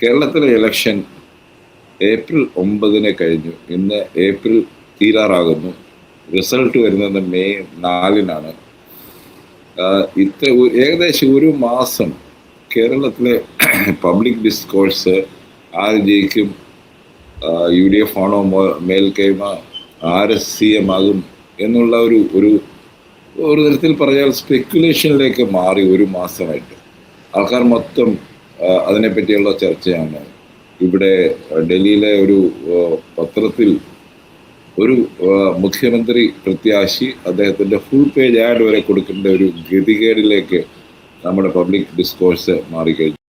കേരളത്തിലെ election April 9 കഴിഞ്ഞു. ഇന്ന് ഏപ്രിൽ തീരാറാകുന്നു. റിസൾട്ട് വരുന്നത് മെയ് 4 ഏകദേശം ഒരു മാസം കേരളത്തിലെ പബ്ലിക് ഡിസ്കോഴ്സ് ആര് ജയിക്കും, UDF ആണോ മേൽക്കൈമ, ആര് CM ആകും എന്നുള്ള ഒരു തരത്തിൽ പറഞ്ഞാൽ സ്പെക്കുലേഷനിലേക്ക് മാറി. ഒരു മാസമായിട്ട് ആൾക്കാർ മൊത്തം അതിനെപ്പറ്റിയുള്ള ചർച്ചയാണ്. ഇവിടെ ഡൽഹിയിലെ ഒരു പത്രത്തിൽ ഒരു മുഖ്യമന്ത്രി പ്രത്യാശി അദ്ദേഹത്തിൻ്റെ ഫുൾ പേജ് ആഡ് വരെ കൊടുക്കേണ്ട ഒരു ഗതികേടിലേക്ക് നമ്മുടെ പബ്ലിക് ഡിസ്കോഴ്സ് മാറിക്കഴിഞ്ഞു.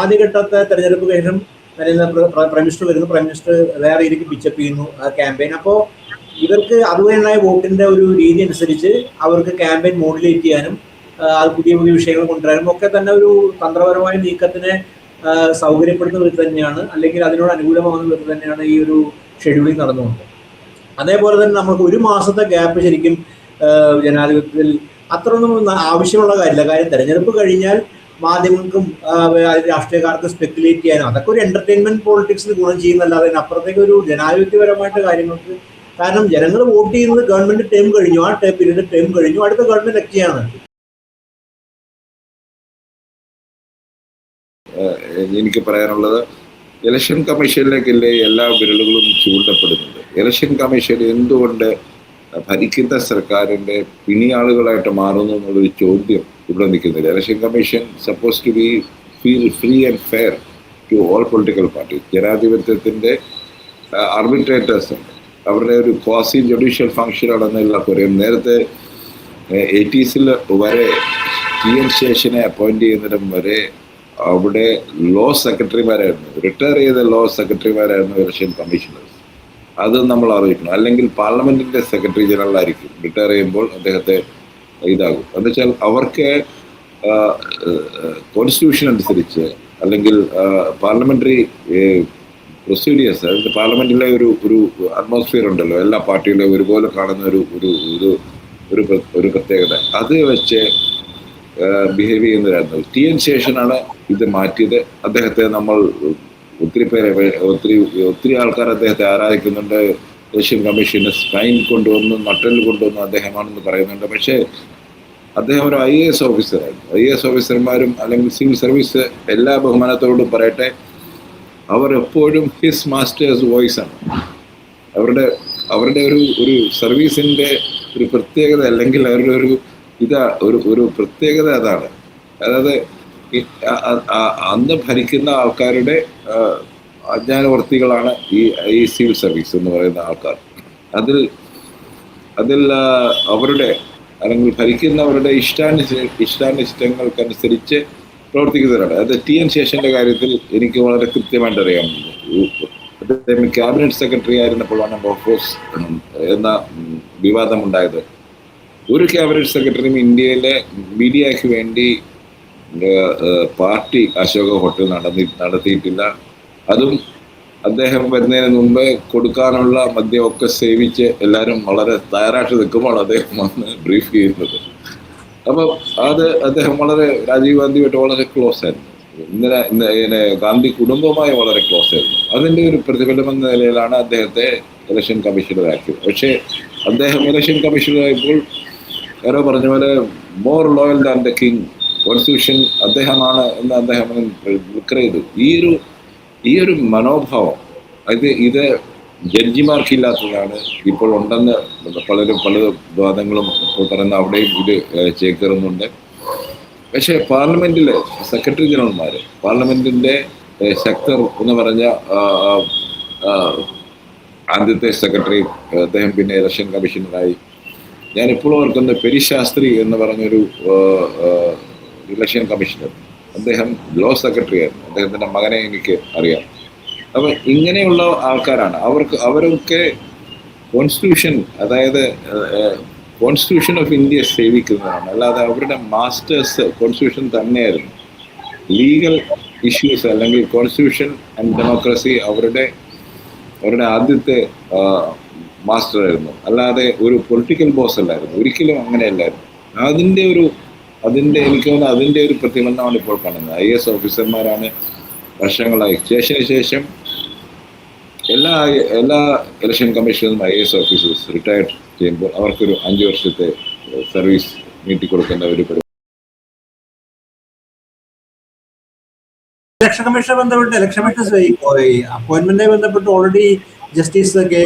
ആദ്യഘട്ടത്തെ തെരഞ്ഞെടുപ്പ് ശേഷം പ്രൈം മിനിസ്റ്റർ വരുന്നു, പ്രൈം മിനിസ്റ്റർ വേറെ രീതിക്ക് പിച്ചപ്പ് ചെയ്യുന്നു ആ ക്യാമ്പയിൻ. അപ്പോൾ ഇവർക്ക് അതുവരെയുള്ള വോട്ടിന്റെ ഒരു രീതി അനുസരിച്ച് അവർക്ക് ക്യാമ്പയിൻ മോഡുലേറ്റ് ചെയ്യാനും അത് പുതിയ പുതിയ വിഷയങ്ങൾ കൊണ്ടുവരാനും ഒക്കെ തന്നെ ഒരു തന്ത്രപരമായ നീക്കത്തിനെ സൗകര്യപ്പെടുന്ന വിധം തന്നെയാണ്, അല്ലെങ്കിൽ അതിനോട് അനുകൂലമാകുന്ന വിധം തന്നെയാണ് ഈ ഒരു ഷെഡ്യൂളിംഗ് നടന്നുകൊണ്ട്. അതേപോലെ തന്നെ നമുക്ക് ഒരു മാസത്തെ ഗ്യാപ്പ് ശരിക്കും ജനാധിപത്യത്തിൽ അത്രയൊന്നും ആവശ്യമുള്ള കാര്യമില്ല. കാര്യം തെരഞ്ഞെടുപ്പ് കഴിഞ്ഞാൽ മാധ്യമങ്ങൾക്കും രാഷ്ട്രീയക്കാർക്കും സ്പെക്കുലേറ്റ് ചെയ്യാനും അതൊക്കെ ഒരു എന്റർടൈൻമെന്റ് പോളിറ്റിക്സിന് ഗുണം ചെയ്യുന്നല്ലാതെ അപ്പുറത്തേക്ക് ഒരു ജനാധിപത്യപരമായിട്ട് കാര്യങ്ങൾക്ക്. കാരണം ജനങ്ങൾ വോട്ട് ചെയ്യുന്നത് ഗവൺമെന്റ് ടേം കഴിഞ്ഞു, ആ പീരീഡ് ടേം കഴിഞ്ഞു, അടുത്ത ഗവൺമെന്റ് എലക്ട് ചെയ്യാണ്. എനിക്ക് പറയാനുള്ളത്, ഇലക്ഷൻ കമ്മീഷനിലേക്കല്ലേ എല്ലാ വിരലുകളും ചൂണ്ടപ്പെടുന്നുണ്ട്. ഇലക്ഷൻ കമ്മീഷൻ എന്തുകൊണ്ട് ഭരിക്കുന്ന സർക്കാരിൻ്റെ പിണിയാളുകളായിട്ട് മാറുന്നു എന്നുള്ളൊരു ചോദ്യം ഇവിടെ നിൽക്കുന്നില്ല. Election commission suppose to be feel free and fair to all political parties. ജനാധിപത്യത്തിൻ്റെ ആർബിട്രേറ്റേഴ്സ് ഉണ്ട്, അവരുടെ ഒരു ക്വാസി ജുഡീഷ്യൽ ഫംഗ്ഷനാണെന്നുള്ള പറയും. നേരത്തെ 80s വരെ TN ശേഷനെ അപ്പോയിന്റ് ചെയ്യുന്നതിനും വരെ അവിടെ ലോ സെക്രട്ടറിമാരായിരുന്നു, റിട്ടയർ ചെയ്ത ലോ സെക്രട്ടറിമാരായിരുന്നു ഇലക്ഷൻ കമ്മീഷണേഴ്സ്. അത് നമ്മൾ അറിയിക്കണം. അല്ലെങ്കിൽ പാർലമെന്റിന്റെ സെക്രട്ടറി ജനറൽ ആയിരിക്കും റിട്ടയർ ചെയ്യുമ്പോൾ അദ്ദേഹത്തെ ഇതാകും. എന്ന് വെച്ചാൽ അവർക്ക് കോൺസ്റ്റിറ്റ്യൂഷൻ അനുസരിച്ച് അല്ലെങ്കിൽ പാർലമെന്ററി പ്രൊസീഡിയേഴ്സ്, അതായത് പാർലമെന്റിലെ ഒരു അറ്റ്മോസ്ഫിയർ ഉണ്ടല്ലോ, എല്ലാ പാർട്ടികളും ഒരുപോലെ കാണുന്ന ഒരു പ്രത്യേകത, അത് വെച്ച് ബിഹേവ് ചെയ്യുന്നവരായിരുന്നു. TN ശേഷനാണ് ഇത് മാറ്റിയത്. അദ്ദേഹത്തെ നമ്മൾ ഒത്തിരി ആൾക്കാർ അദ്ദേഹത്തെ ആരാധിക്കുന്നുണ്ട്. ഇലക്ഷൻ കമ്മീഷന് സ്പൈൻ കൊണ്ടുവന്നു, നട്ടൽ കൊണ്ടുവന്നു അദ്ദേഹമാണെന്ന് പറയുന്നുണ്ട്. പക്ഷേ അദ്ദേഹം ഒരു IAS ഓഫീസറായിരുന്നു. IAS ഓഫീസർമാരും അല്ലെങ്കിൽ സിവിൽ സർവീസ് എല്ലാ ബഹുമാനത്തോടും പറയട്ടെ, അവർ എപ്പോഴും ഹിസ് മാസ്റ്റേഴ്സ് വോയിസ് ആണ്. അവരുടെ ഒരു സർവീസിൻ്റെ ഒരു പ്രത്യേകത, അല്ലെങ്കിൽ അവരുടെ ഒരു പ്രത്യേകത അതാണ്. അതായത് അന്ന് ഭരിക്കുന്ന ആൾക്കാരുടെ അജ്ഞാനവർത്തികളാണ് ഈ സിവിൽ സർവീസ് എന്ന് പറയുന്ന ആൾക്കാർ. അതിൽ അവരുടെ അല്ലെങ്കിൽ ഭരിക്കുന്നവരുടെ ഇഷ്ടാനിഷ്ടങ്ങൾക്കനുസരിച്ച് പ്രവർത്തിക്കുന്നവരാണ്. അത് TN ശേഷന്റെ കാര്യത്തിൽ എനിക്ക് വളരെ കൃത്യമായിട്ട് അറിയാം. അദ്ദേഹം ക്യാബിനറ്റ് സെക്രട്ടറി ആയിരുന്നപ്പോഴാണ് ബോഫോസ് എന്ന വിവാദമുണ്ടായത്. ഒരു ക്യാബിനറ്റ് സെക്രട്ടറിയും ഇന്ത്യയിലെ മീഡിയയ്ക്ക് വേണ്ടി പാർട്ടി അശോക ഹോട്ടൽ നടത്തിയിട്ടില്ല. അതും അദ്ദേഹം വരുന്നതിന് മുമ്പ് കൊടുക്കാനുള്ള മദ്യമൊക്കെ സേവിച്ച് എല്ലാവരും വളരെ തയ്യാറായിട്ട് നിൽക്കുമ്പോൾ അദ്ദേഹം വന്ന് ബ്രീഫ് ചെയ്യുന്നത്. അപ്പം അദ്ദേഹം വളരെ രാജീവ് ഗാന്ധിയുമായിട്ട് വളരെ ക്ലോസ് ആയിരുന്നു. ഇങ്ങനെ ഗാന്ധി കുടുംബവുമായി വളരെ ക്ലോസ് ആയിരുന്നു. അതിൻ്റെ ഒരു പ്രതിഫലം എന്ന നിലയിലാണ് അദ്ദേഹത്തെ ഇലക്ഷൻ കമ്മീഷണറാക്കിയത്. പക്ഷേ അദ്ദേഹം ഇലക്ഷൻ കമ്മീഷണറായപ്പോൾ വേറെ പറഞ്ഞ പോലെ more loyal than the king, constitution അദ്ദേഹമാണ് എന്ന് അദ്ദേഹം ഡിക്ലെയർ ചെയ്തു. ഈ ഒരു മനോഭാവം ഇത് ജഡ്ജിമാർക്കില്ലാത്തതാണ്. ഇപ്പോൾ ഉണ്ടെന്ന് പല വാദങ്ങളും ഇപ്പോൾ പറയുന്ന അവിടെയും ഇത് ചേക്കേറുന്നുണ്ട്. പക്ഷേ പാർലമെന്റിലെ സെക്രട്ടറി ജനറൽമാർ, പാർലമെന്റിന്റെ സെക്ടർ എന്ന് പറഞ്ഞ ആദ്യത്തെ സെക്രട്ടറി, അദ്ദേഹം പിന്നെ ഇലക്ഷൻ കമ്മീഷണറായി. ഞാൻ ഇപ്പോഴും ഓർക്കുന്ന പെരിശാസ്ത്രി എന്ന് പറഞ്ഞൊരു ഇലക്ഷൻ കമ്മീഷണർ, അദ്ദേഹം ലോ സെക്രട്ടറി ആയിരുന്നു. അദ്ദേഹത്തിൻ്റെ മകനെ എനിക്ക് അറിയാം. അപ്പം ഇങ്ങനെയുള്ള ആൾക്കാരാണ്. അവരൊക്കെ കോൺസ്റ്റിറ്റ്യൂഷൻ, അതായത് കോൺസ്റ്റിറ്റ്യൂഷൻ ഓഫ് ഇന്ത്യ സേവിക്കുന്നതാണ്. അല്ലാതെ അവരുടെ മാസ്റ്റേഴ്സ് കോൺസ്റ്റിറ്റ്യൂഷൻ തന്നെയായിരുന്നു. ലീഗൽ ഇഷ്യൂസ് അല്ലെങ്കിൽ കോൺസ്റ്റിറ്റ്യൂഷൻ ആൻഡ് ഡെമോക്രസി അവരുടെ ആദ്യത്തെ മാസ്റ്റർ ആയിരുന്നു. അല്ലാതെ ഒരു പൊളിറ്റിക്കൽ ബോസ് അല്ലായിരുന്നു, ഒരിക്കലും അങ്ങനെയല്ലായിരുന്നു. അതിൻ്റെ എനിക്ക് തോന്നുന്നു അതിൻ്റെ ഒരു പ്രതിഫലനമാണ് ഇപ്പോൾ കാണുന്നത്. IAS ഓഫീസർമാരാണ് വർഷങ്ങളായി ശേഷം എല്ലാ ഇലക്ഷൻ കമ്മീഷനിലും IAS ഓഫീസേഴ്സ് റിട്ടയർഡ് ചെയ്യുമ്പോൾ അവർക്കൊരു 5 വർഷത്തെ സർവീസ് നീട്ടിക്കൊടുക്കുന്ന ഒരു പരിപാടി. ഇലക്ഷൻ കമ്മീഷനെ ബന്ധപ്പെട്ട് ഇലക്ഷൻ കമ്മീഷൻ അപ്പോയിന്റ്മെന്റുമായി ബന്ധപ്പെട്ട് ഓൾറെഡി ജസ്റ്റിസ് കെ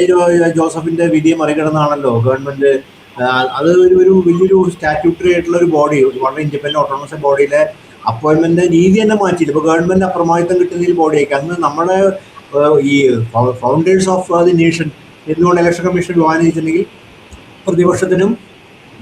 ജോസഫിന്റെ വിധിയെ മറികടന്നാണല്ലോ ഗവൺമെന്റ് അത് ഒരു വലിയൊരു സ്റ്റാറ്റ്യൂട്ടറി ആയിട്ടുള്ള ഒരു ബോഡി, വളരെ ഇൻഡിപെൻഡന്റ് ഓട്ടോണമസ് ബോഡിയിലെ അപ്പോയിന്റ്മെന്റ് രീതി തന്നെ മാറ്റിയില്ല. ഇപ്പൊ ഗവൺമെന്റ് അപ്രമാദിത്വം കിട്ടുന്ന ഒരു ബോഡിയായിരിക്കും. അന്ന് നമ്മുടെ ഈ ഫൗണ്ടേഴ്സ് ഓഫ് ദി നേഷൻ എന്തുകൊണ്ട് ഇലക്ഷൻ കമ്മീഷൻ വിവാദം ചെയ്തിട്ടുണ്ടെങ്കിൽ പ്രതിപക്ഷത്തിനും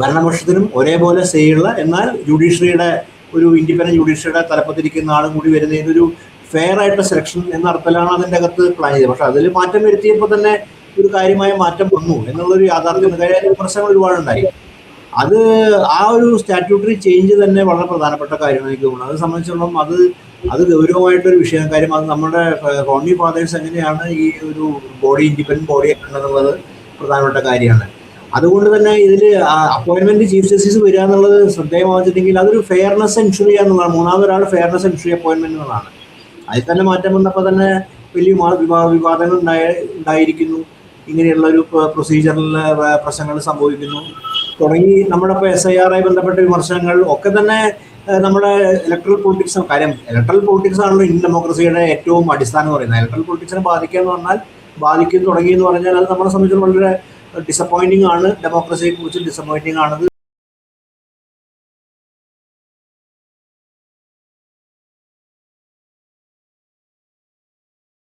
ഭരണപക്ഷത്തിനും ഒരേപോലെ സേയുള്ള എന്നാൽ ജുഡീഷ്യറിയുടെ ഒരു ഇൻഡിപെൻഡന്റ് ജുഡീഷ്യറിയുടെ തലപ്പത്തിരിക്കുന്ന ആളും കൂടി വരുന്നതിനൊരു ഫെയർ ആയിട്ടുള്ള സെലക്ഷൻ എന്ന അർത്ഥത്തിലാണ് അതിൻ്റെ അകത്ത് പ്ലാൻ ചെയ്തത്. പക്ഷെ അതിൽ മാറ്റം വരുത്തിയപ്പോൾ തന്നെ ഒരു കാര്യമായ മാറ്റം വന്നു എന്നുള്ളൊരു യാഥാർത്ഥ്യം, പ്രശ്നങ്ങൾ ഒരുപാടുണ്ടായി. അത് ആ ഒരു സ്റ്റാറ്റ്യൂട്ടറി ചേഞ്ച് തന്നെ വളരെ പ്രധാനപ്പെട്ട കാര്യമാണ് എനിക്ക് തോന്നുന്നത്. അത് സംബന്ധിച്ചിടത്തോളം അത് ഗൗരവമായിട്ടൊരു വിഷയം. കാര്യം അത് നമ്മുടെ ഫൗണ്ടിങ് ഫാദേഴ്സ് എങ്ങനെയാണ് ഈ ഒരു ബോഡി ഇൻഡിപെൻഡന്റ് ബോഡിയെ കണ്ടെന്നുള്ളത് പ്രധാനപ്പെട്ട കാര്യമാണ്. അതുകൊണ്ട് തന്നെ ഇതിൽ അപ്പോയിന്റ്മെന്റ് ചീഫ് ജസ്റ്റിസ് വരിക എന്നുള്ളത് ശ്രദ്ധേയമായിട്ടുണ്ടെങ്കിൽ അതൊരു ഫെയർനെസ് എൻഷുർ ചെയ്യുക എന്നുള്ളതാണ്. മൂന്നാമതൊരാൾ ഫെയർനെസ് എൻഷുർ ചെയ്യുക അപ്പോയിന്റ്മെന്റ് എന്നുള്ളതാണ്. അതിൽ തന്നെ മാറ്റം വന്നപ്പോൾ തന്നെ വലിയ വിവാദങ്ങൾ ഉണ്ടായിരിക്കുന്നു. ഇങ്ങനെയുള്ള ഒരു പ്രൊസീജിയറിൽ പ്രശ്നങ്ങൾ സംഭവിക്കുന്നു തുടങ്ങി നമ്മുടെ ഇപ്പോൾ SIR ആയി ബന്ധപ്പെട്ട വിമർശനങ്ങൾ ഒക്കെ തന്നെ നമ്മുടെ ഇലക്ട്രൽ പൊളിറ്റിക്സ് കാര്യം. ഇലക്ട്രൽ പൊളിറ്റിക്സ് ആണല്ലോ ഇന്ത്യൻ ഡെമോക്രസിയുടെ ഏറ്റവും അടിസ്ഥാനം എന്ന് പറയുന്നത്. ഇലക്ട്രൽ പൊളിറ്റിക്സിനെ ബാധിക്കുക എന്ന് പറഞ്ഞാൽ ബാധിക്കും തുടങ്ങി എന്ന് പറഞ്ഞാൽ അത് നമ്മളെ സംബന്ധിച്ച് വളരെ ഡിസപ്പോയിന്റിംഗ് ആണ്. ഡെമോക്രസിയെ കുറിച്ച് ഡിസപ്പോയിന്റിംഗ് ആണത്.